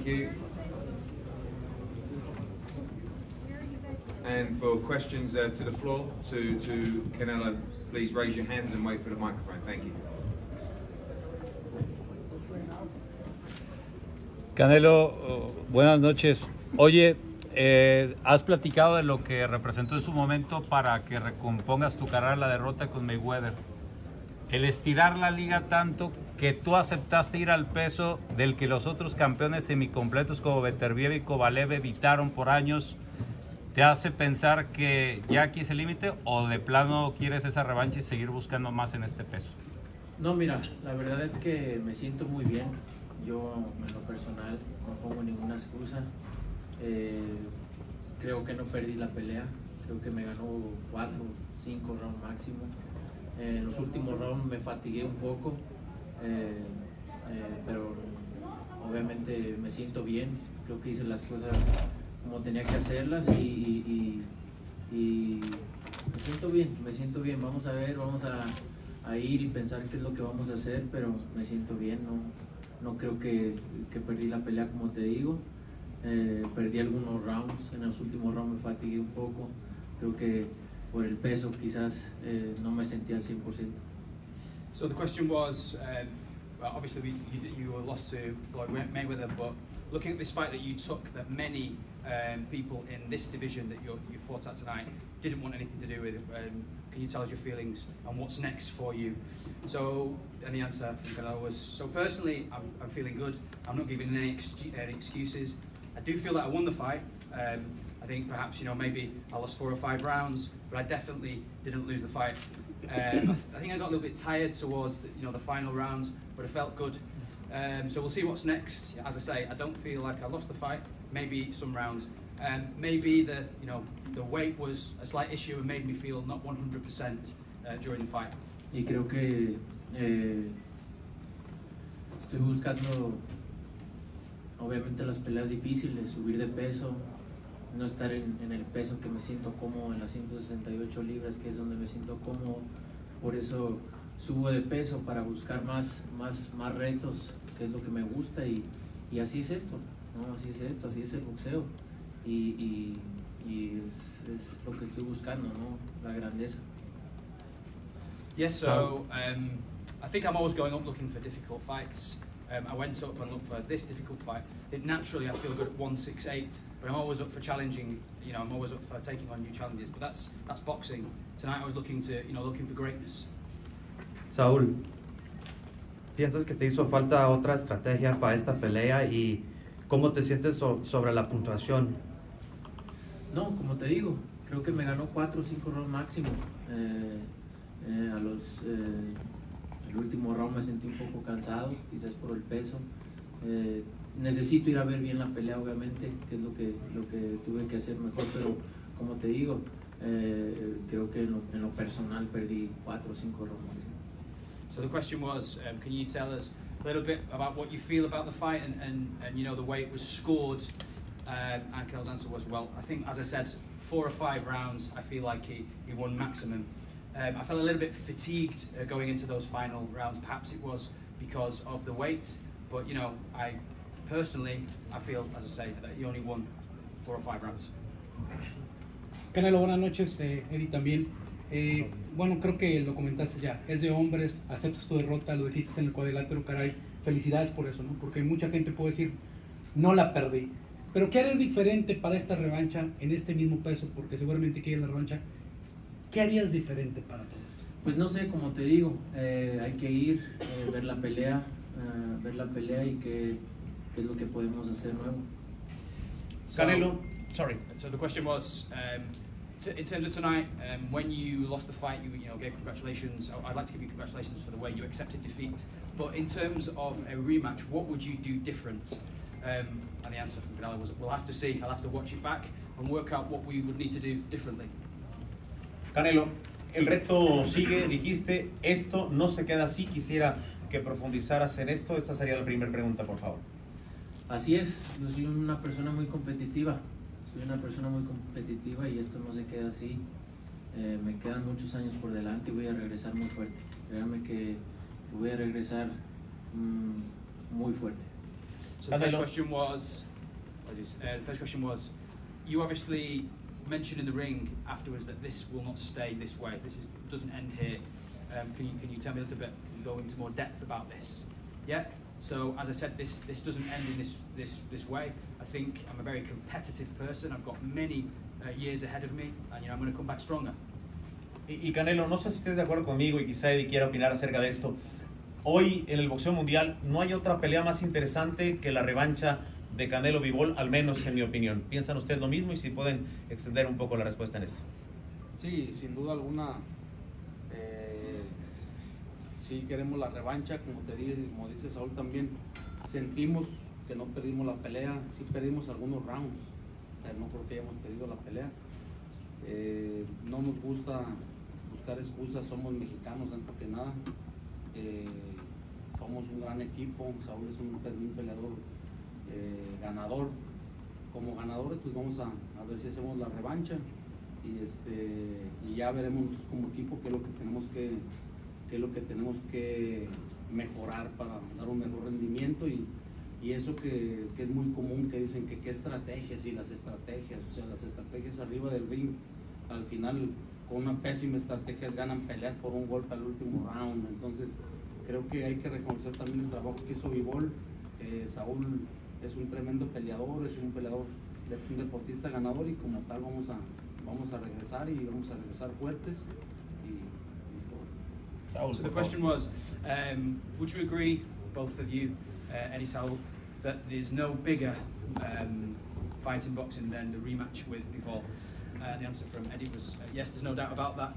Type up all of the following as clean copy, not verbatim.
Thank you. And for questions to the floor, to Canelo, please raise your hands and wait for the microphone. Thank you. Canelo, buenas noches. Oye, has platicado de lo que representó en su momento para que recompongas tu carrera la derrota con Mayweather. El estirar la liga tanto que tú aceptaste ir al peso del que los otros campeones semicompletos como Beterbiev y Kovalev evitaron por años, ¿te hace pensar que ya aquí es el límite o de plano quieres esa revancha y seguir buscando más en este peso? No, mira, la verdad es que me siento muy bien. Yo, en lo personal, no pongo ninguna excusa. Creo que no perdí la pelea. Creo que me ganó 4 o 5 rounds máximo. En los últimos rounds me fatigué un poco, pero obviamente me siento bien. Creo que hice las cosas como tenía que hacerlas y me siento bien. Vamos a ver, vamos a ir y pensar qué es lo que vamos a hacer, pero me siento bien. No creo que perdí la pelea, como te digo. Perdí algunos rounds, en los últimos rounds me fatigué un poco. Creo que por el peso quizás no me sentía al 100%. So the question was, well, obviously you were lost to Floyd Mayweather, but looking at this fight that you took, that many people in this division that you fought at tonight didn't want anything to do with it. Can you tell us your feelings and what's next for you? So, and the answer from Canelo was, so personally, I'm feeling good. I'm not giving any excuses. I do feel that I won the fight. I think perhaps, maybe I lost 4 or 5 rounds, but I definitely didn't lose the fight. I think I got a little bit tired towards the final rounds, but I felt good. So we'll see what's next. As I say, I don't feel like I lost the fight. Maybe some rounds. Maybe the weight was a slight issue and made me feel not 100% during the fight. Y creo que estoy buscando, obviamente, las peleas difíciles, subir de peso, no estar en el peso que me siento cómodo, en las 168 libras, que es donde me siento cómodo. Por eso subo de peso, para buscar más retos, que es lo que me gusta, y así es esto, ¿no? Así es el boxeo, y es lo que estoy buscando, ¿no? La grandeza. Yes, so I think I'm always going up looking for difficult fights. I went up and looked for this difficult fight. Naturally, I feel good at 168, but I'm always up for challenging. I'm always up for taking on new challenges. But that's boxing. Tonight, I was looking for greatness. Saúl, ¿piensas que te hizo falta otra estrategia para esta pelea y cómo te sientes sobre la puntuación? No, como te digo, creo que me ganó 4 o 5 rounds máximo. El último round me sentí un poco cansado, quizás por el peso. Necesito ir a ver bien la pelea, obviamente, que es lo que tuve que hacer mejor, pero como te digo, creo que en lo personal perdí 4 o 5 rounds máximo. So the question was, can you tell us a little bit about what you feel about the fight and the way it was scored? And Canelo's answer was, well, I think, as I said, 4 or 5 rounds, I feel like he won maximum. I felt a little bit fatigued going into those final rounds. Perhaps it was because of the weight, but I personally, I feel, as I say, that he only won 4 or 5 rounds. Canelo, buenas noches, Eddie también. Bueno, creo que lo comentaste ya, es de hombres, aceptas tu derrota, lo dijiste en el cuadrilátero, caray, felicidades por eso, ¿no? Porque mucha gente puede decir, no la perdí, pero ¿qué harías diferente para esta revancha en este mismo peso? Porque seguramente quieres la revancha. ¿Qué harías diferente para todo esto? Pues no sé, como te digo, hay que ir, ver la pelea y qué es lo que podemos hacer nuevo. Canelo, sorry. So the question was, in terms of tonight, when you lost the fight, you gave congratulations. I'd like to give you congratulations for the way you accepted defeat. But in terms of a rematch, what would you do different? And the answer from Canelo was, we'll have to see. I'll have to watch it back and work out what we would need to do differently. Canelo, el reto sigue, dijiste, esto no se queda así, quisiera que profundizaras en esto. Esta sería la primera pregunta, por favor. Así es, yo soy una persona muy competitiva, y esto no se queda así. Me quedan muchos años por delante y voy a regresar muy fuerte. Créanme que voy a regresar muy fuerte. So the first question was, you obviously mentioned in the ring afterwards that this will not stay this way. Doesn't end here. Can you tell me a little bit? Can you go into more depth about this? Yeah. So as I said, this doesn't end in this way. I think I'm a very competitive person. I've got many years ahead of me, and I'm going to come back stronger. Y Canelo, no sé si estés de acuerdo conmigo y quizá Eddie quiera opinar acerca de esto. Hoy en el boxeo mundial no hay otra pelea más interesante que la revancha de Canelo Bivol, al menos en mi opinión. ¿Piensan ustedes lo mismo? Y si pueden extender un poco la respuesta en esto. Sí, sin duda alguna, sí queremos la revancha, como dice Saúl también. Sentimos que no perdimos la pelea, sí perdimos algunos rounds, pero no creo que hayamos perdido la pelea. No nos gusta buscar excusas, somos mexicanos antes que nada. Somos un gran equipo, Saúl es un peleador ganador. Como ganadores pues vamos a ver si hacemos la revancha y ya veremos nosotros como equipo qué es lo que tenemos que mejorar para dar un mejor rendimiento y eso que es muy común, que dicen que qué estrategias, y las estrategias, o sea, las estrategias arriba del ring, al final con una pésima estrategia ganan peleas por un golpe al último round. Entonces creo que hay que reconocer también el trabajo que hizo Bivol. Saúl es un tremendo peleador, es un peleador, un deportista ganador, y como tal vamos a regresar y vamos a regresar fuertes. So the question was, would you agree, both of you, Eddie, Saul, that there's no bigger fight in boxing than the rematch with Bivol? The answer from Eddie was yes, there's no doubt about that.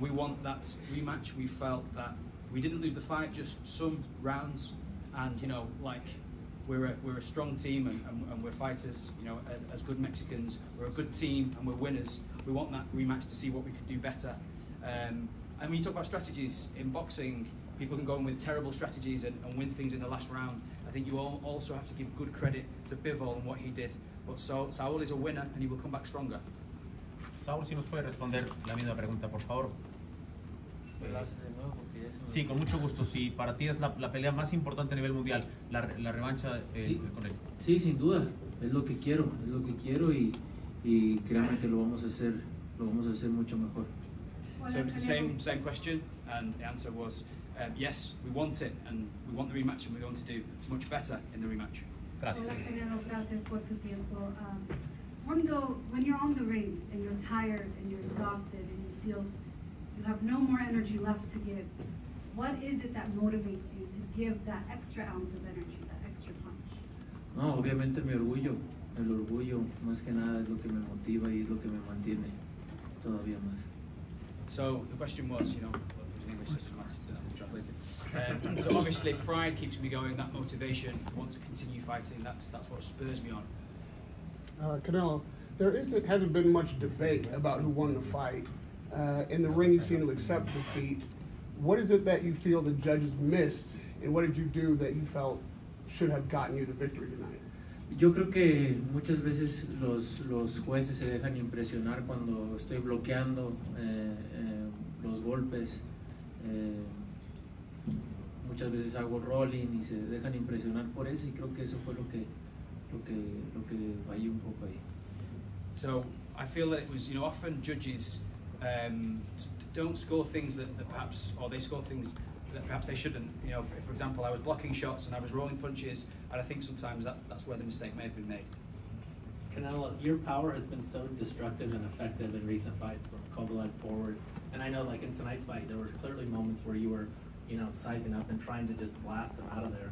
We want that rematch. We felt that we didn't lose the fight, just some rounds, and we're a strong team and we're fighters, as good Mexicans. We're a good team and we're winners. We want that rematch to see what we could do better. And when you talk about strategies in boxing, people can go in with terrible strategies and win things in the last round. I think you also have to give good credit to Bivol and what he did. But Saúl is a winner and he will come back stronger. Saúl, si nos puede responder la misma pregunta, por favor. Sí, con mucho gusto. Si para ti es la pelea más importante a nivel mundial, la revancha con él. Sí, sin duda. Es lo que quiero y créanme que lo vamos a hacer mucho mejor. So it's the same question, and the answer was yes, we want it, and we want the rematch, and we're going to do much better in the rematch. Gracias. Hola, Canelo, gracias por tu tiempo. When you're on the ring and you're tired and you're exhausted and you feel you have no more energy left to give, what is it that motivates you to give that extra ounce of energy, that extra punch? No, obviamente mi orgullo. El orgullo más que nada es lo que me motiva y es lo que me mantiene todavía más. So the question was, in English, so obviously pride keeps me going, that motivation to want to continue fighting, that's what spurs me on. Canelo, hasn't been much debate about who won the fight. In the ring, you seem to accept defeat. What is it that you feel the judges missed, and what did you do that you felt should have gotten you the victory tonight? Yo creo que muchas veces los jueces se dejan impresionar cuando estoy bloqueando los golpes. Muchas veces hago rolling y se dejan impresionar por eso, y creo que eso fue lo que fallé un poco ahí. So I feel that it was, often judges don't score things that perhaps, or they score things that perhaps they shouldn't. For example, I was blocking shots and I was rolling punches, and I think sometimes that's where the mistake may have been made. Canelo, your power has been so destructive and effective in recent fights from Kovalev forward, and I know in tonight's fight there were clearly moments where you were sizing up and trying to just blast him out of there.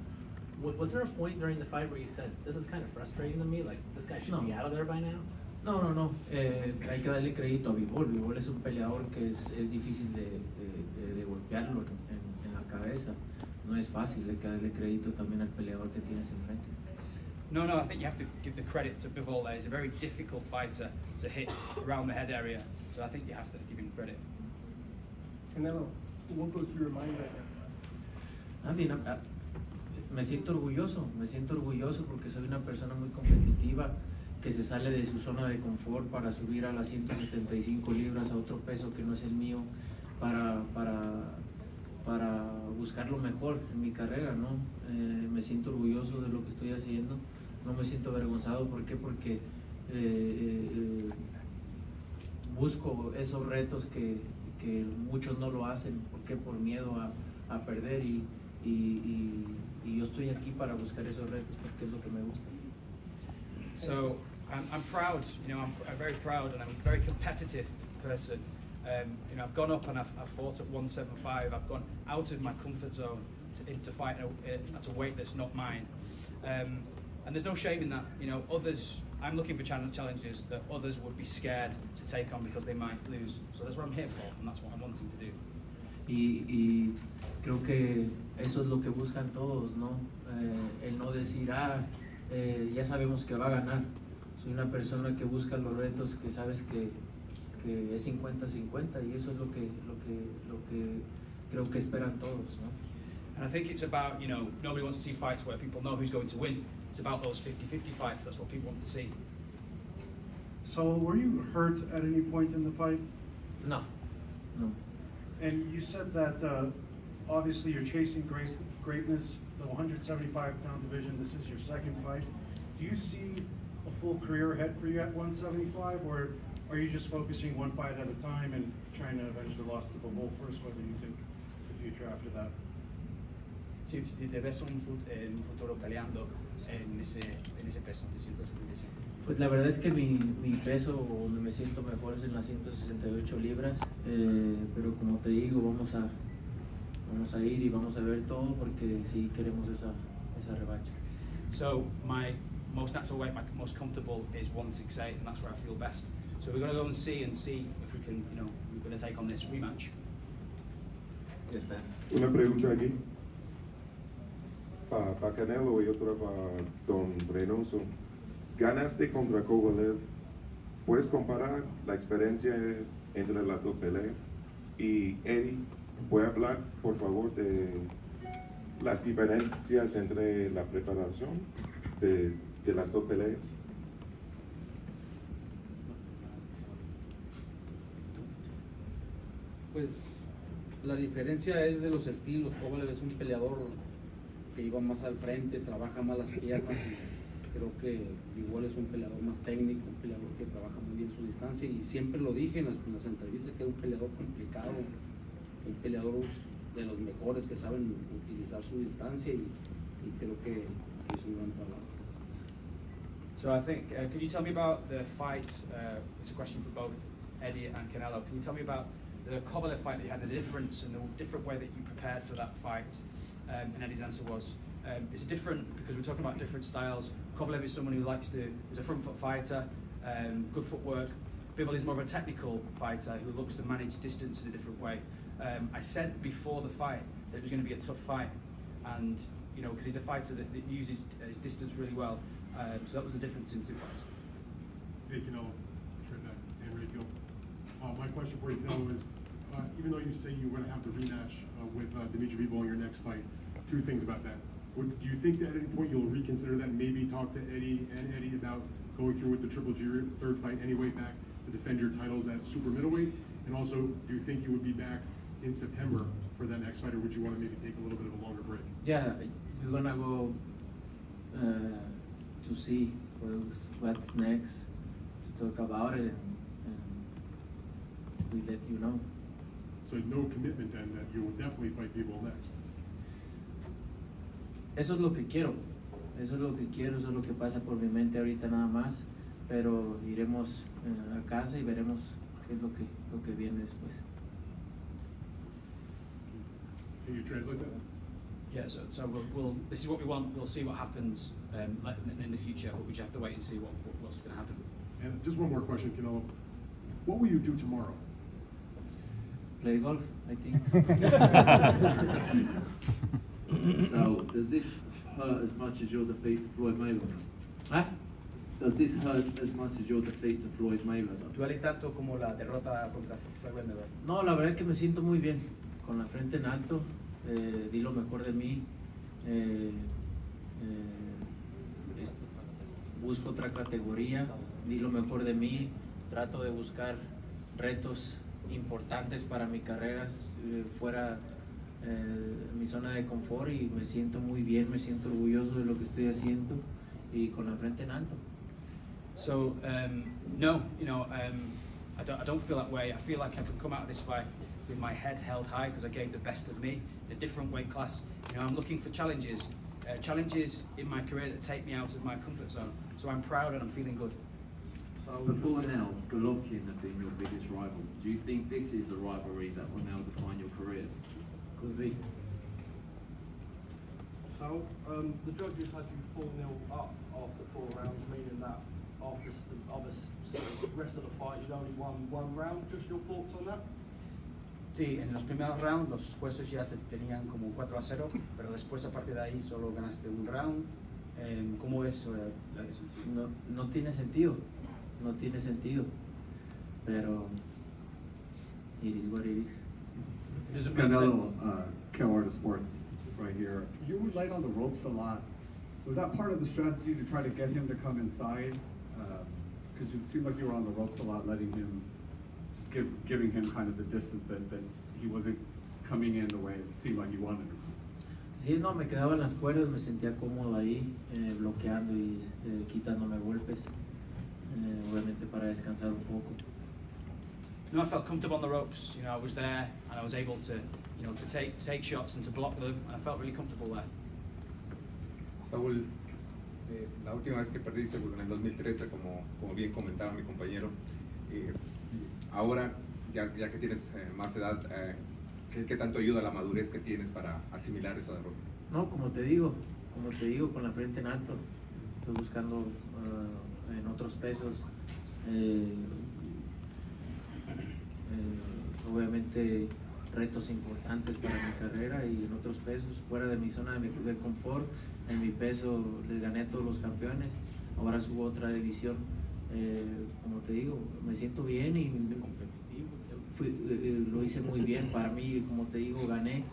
Was there a point during the fight where you said, this is kind of frustrating to me, this guy should be out of there by now? No. Hay que darle crédito a Bivol. Bivol es un peleador que es difícil de golpearlo en la cabeza. No es fácil, hay que darle crédito también al peleador que tienes enfrente. No, I think you have to give the credit to Bivol there. He's a very difficult fighter to hit around the head area, so I think you have to give him credit. Canelo, what goes through your mind right now? Me siento orgulloso porque soy una persona muy competitiva, que se sale de su zona de confort para subir a las 175 libras, a otro peso que no es el mío, para buscar lo mejor en mi carrera, ¿no? Me siento orgulloso de lo que estoy haciendo, no me siento avergonzado. ¿Por qué? Porque busco esos retos que muchos no lo hacen. ¿Por qué? Por miedo a perder, y yo estoy aquí para buscar esos retos porque es lo que me gusta. So I'm proud, you know, I'm very proud, and I'm a very competitive person. You know, I've gone up and I've fought at 175. I've gone out of my comfort zone to fight at a weight that's not mine. And there's no shame in that. You know, others, I'm looking for challenges that others would be scared to take on because they might lose. So that's what I'm here for, and that's what I'm wanting to do. Y creo que eso es lo que buscan todos, ¿no? El no decir, ya sabemos que va a ganar. Soy una persona que busca los retos, que sabes que es 50-50, y eso es lo que creo que esperan todos, ¿no? And I think it's about, you know, nobody wants to see fights where people know who's going to win. It's about those 50-50 fights. That's what people want to see. So, were you hurt at any point in the fight? No. And you said that obviously you're chasing greatness, the 175-pound division. This is your second fight. Do you see a full career ahead for you at 175, or are you just focusing one fight at a time and trying to avenge the loss to Bivol first, whether you think the future after that? Si te ves un futuro peleando en ese peso, de 175. Pues la verdad es que mi peso, donde me siento mejor, es en las 168 libras, pero como te digo, vamos a ir y vamos a ver todo porque sí queremos esa revancha. So my most natural weight, my most comfortable is 168, and that's where I feel best. So we're going to go and see if we can, you know, we're going to take on this rematch. Ya está. Una pregunta aquí para Canelo y otra para Don Reynoso. Ganaste contra Kovalev. ¿Puedes comparar la experiencia entre las dos peleas? Y Eddie, ¿puede hablar, por favor, de las diferencias entre la preparación de las dos peleas? Pues la diferencia es de los estilos. Kovalev es un peleador que iba más al frente, trabaja más las piernas, y creo que Bivol es un peleador más técnico, un peleador que trabaja muy bien su distancia, y siempre lo dije en las entrevistas que es un peleador complicado, un peleador de los mejores que saben utilizar su distancia, y creo que hizo un gran trabajo. So I think, can you tell me about the fight? It's a question for both Eddie and Canelo. Can you tell me about the Kovalev fight that you had, the difference and the different way that you prepared for that fight? And Eddie's answer was, it's different because we're talking about different styles. Kovalev is someone who is a front foot fighter, good footwork. Bivol is more of a technical fighter who looks to manage distance in a different way. I said before the fight that it was going to be a tough fight, and you know, because he's a fighter that uses his distance really well. So that was the difference in the two fights. Hey, Canelo, my question for you, Canelo, is even though you say you want to have the rematch with Dimitri Bivol in your next fight, two things about that. Do you think that at any point you'll reconsider that, maybe talk to Eddie about going through with the Triple G third fight anyway back to defend your titles at super middleweight? And also, do you think you would be back in September for that next fight, or would you want to maybe take a little bit of a longer break? Yeah, we're gonna go to see what's next, to talk about it, and we let you know. So no commitment then that you will definitely fight people next? Eso es lo que quiero, eso es lo que pasa por mi mente ahorita nada más, pero iremos a casa y veremos qué es lo que viene después. Can you translate that? Yeah, so we'll this is what we want. We'll see what happens in the future, but we just have to wait and see what's going to happen. And just one more question, Canelo. What will you do tomorrow? Play golf, I think. So, does this hurt as much as your defeat to Floyd Mayweather? ¿Ah? Does this hurt as much as your defeat to Floyd Mayweather? ¿Duele tanto como la derrota contra Floyd Mayweather? No, la verdad es que me siento muy bien, con la frente en alto, di lo mejor de mí, busco otra categoría, di lo mejor de mí, trato de buscar retos importantes para mi carrera fuera en mi zona de confort y me siento muy bien, me siento orgulloso de lo que estoy haciendo y con la frente en alto. So no, I don't feel that way. I feel like I can come out of this fight with my head held high because I gave the best of me in a different weight class. I'm looking for challenges in my career that take me out of my comfort zone. So I'm proud and I'm feeling good. Before now, Golovkin have been your biggest rival. Do you think this is a rivalry that will now define your career? Could be. So, the judges had you 4-0 up after 4 rounds, meaning that after the rest of the fight you'd only won 1 round. Just your thoughts on that? Sí, en los primeros rounds los jueces ya te tenían como 4-0, pero después a partir de ahí solo ganaste 1 round. ¿Cómo ves la decisión? No tiene sentido, no tiene sentido, pero it is what it is. Canelo, Canelo Sports, right here. You were light on the ropes a lot. Was that part of the strategy to try to get him to come inside? Because it seemed like you were on the ropes a lot, letting him, just giving him kind of the distance that he wasn't coming in the way it seemed like you wanted him to. Sí, no, me quedaba en las cuerdas, me sentía cómodo ahí, bloqueando y quitándome golpes, obviamente para descansar un poco. I felt comfortable on the ropes. I was there and I was able to, to take shots and to block them, and I felt really comfortable there. Saúl, la última vez que perdiste en el 2013, como bien comentaba mi compañero, ahora ya que tienes más edad, ¿qué tanto ayuda la madurez que tienes para asimilar esa derrota? No, como te digo, con la frente en alto, estoy buscando en otros pesos, obviamente retos importantes para mi carrera y en otros pesos, fuera de mi zona de confort. En mi peso les gané a todos los campeones, ahora subo a otra división, como te digo, me siento bien y lo hice muy bien para mí, como te digo, gané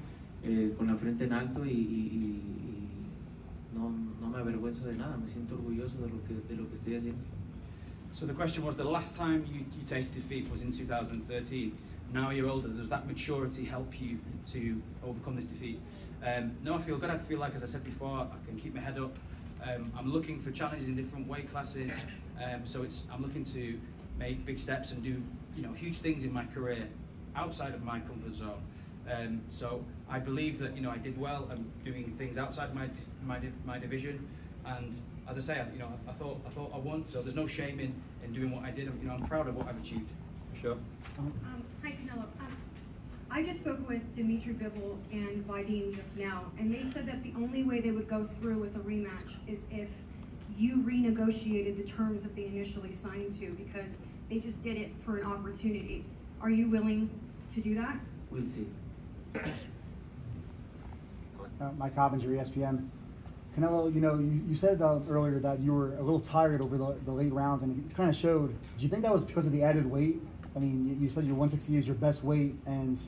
con la frente en alto y no me avergüenzo de nada, me siento orgulloso de lo que estoy haciendo. So the question was, the last time you tasted defeat was in 2013. Now you're older, does that maturity help you to overcome this defeat? No, I feel good. I feel like, as I said before, I can keep my head up. I'm looking for challenges in different weight classes, so I'm looking to make big steps and do huge things in my career outside of my comfort zone. So I believe that I did well. I'm doing things outside my division, and as I say, I thought I won. So there's no shame in doing what I did. I'm proud of what I've achieved. Sure. Hi Canelo. I just spoke with Dimitri Bivol and Vadim just now, and they said that the only way they would go through with a rematch is if you renegotiated the terms that they initially signed to, because they just did it for an opportunity. Are you willing to do that? We'll see. Mike Coppinger, ESPN. Canelo, you said earlier that you were a little tired over the late rounds, and it kind of showed. Do you think that was because of the added weight? I mean, you said your 160 is your best weight, and do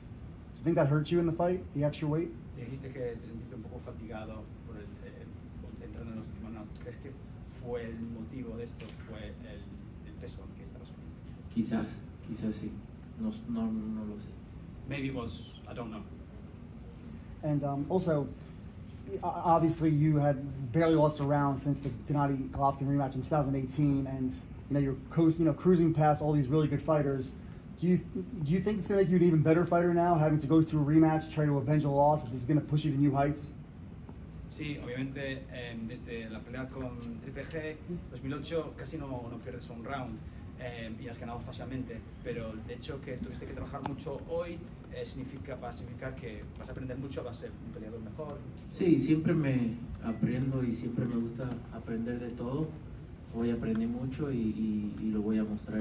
you think that hurt you in the fight, the extra weight? Dijiste que te sentiste un poco fatigado por entrar en los últimos rounds. ¿Crees que fue el motivo de esto? ¿Fue el peso que estabas con? Quizás sí. No lo sé. Maybe it was, I don't know. And also, obviously, you had barely lost a round since the Gennady Golovkin rematch in 2018, and you're cruising past all these really good fighters. Do you think it's going to make you an even better fighter now, having to go through a rematch, try to avenge a loss? If this is going to push you to new heights? Sí, obviamente desde la pelea con Triple G 2008 casi no pierdes un round y has ganado fácilmente, pero el hecho que tuviste que trabajar mucho hoy va a significar que vas a aprender mucho, vas a ser un peleador mejor. Sí, siempre me aprendo y siempre me gusta aprender de todo. Hoy aprendí mucho y lo voy a mostrar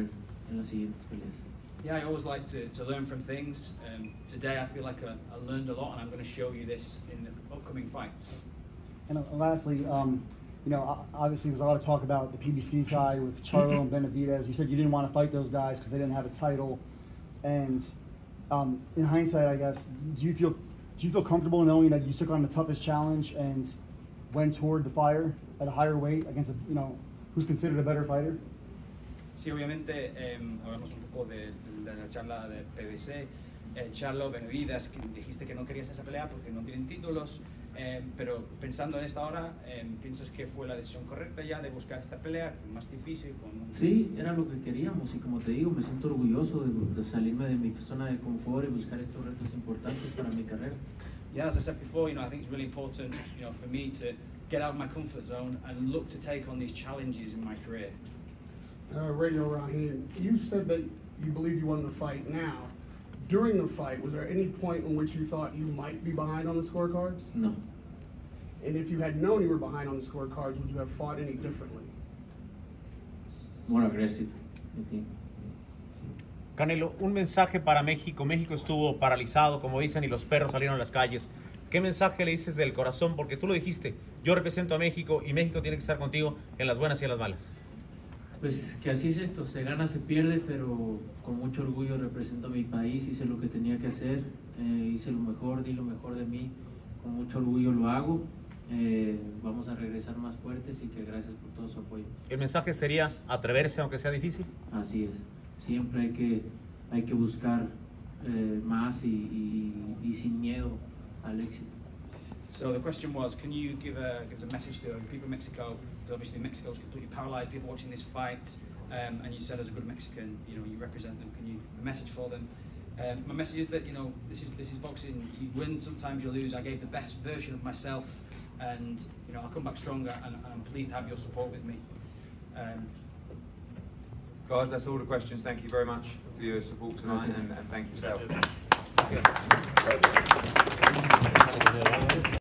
en las siguientes peleas. Yeah, I always like to learn from things. Today I feel like I learned a lot, and I'm going to show you this in the upcoming fights. And lastly, obviously there's a lot of talk about the PBC side with Charlo and Benavidez. You said you didn't want to fight those guys because they didn't have a title. And in hindsight, I guess, do you feel comfortable knowing that you took on the toughest challenge and went toward the fire at a higher weight against who's considered a better fighter? Sí, obviamente hablamos un poco de la charla de PBC, Charlo, Benavides, que dijiste que no querías esa pelea porque no tienen títulos, pero pensando en esta hora, ¿piensas que fue la decisión correcta ya de buscar esta pelea más difícil? Sí, era lo que queríamos y como te digo, me siento orgulloso de salirme de mi zona de confort y buscar estos retos importantes para mi carrera. Yeah, as I said before, I think it's really important, for me to get out of my comfort zone and look to take on these challenges in my career. Radio Raheem, you said that you believe you won the fight now. During the fight, was there any point in which you thought you might be behind on the scorecards? No. And if you had known you were behind on the scorecards, would you have fought any differently? More aggressive, I think. Canelo, un mensaje para México. México estuvo paralizado, como dicen, y los perros salieron a las calles. ¿Qué mensaje le dices del corazón? Porque tú lo dijiste, yo represento a México y México tiene que estar contigo en las buenas y en las malas. Pues que así es esto, se gana, se pierde, pero con mucho orgullo represento a mi país, hice lo que tenía que hacer, hice lo mejor, di lo mejor de mí, con mucho orgullo lo hago, vamos a regresar más fuertes y que gracias por todo su apoyo. ¿El mensaje sería atreverse aunque sea difícil? Así es, siempre hay que buscar más y sin miedo al éxito. So the question was, can you give us a message to the people in Mexico? Because obviously Mexico's completely paralyzed, people watching this fight, and you said as a good Mexican, you represent them. Can you a message for them? My message is that this is boxing. You win sometimes, you lose. I gave the best version of myself, and I'll come back stronger. And I'm pleased to have your support with me. Guys, that's all the questions. Thank you very much for your support tonight, and thank you, Sal.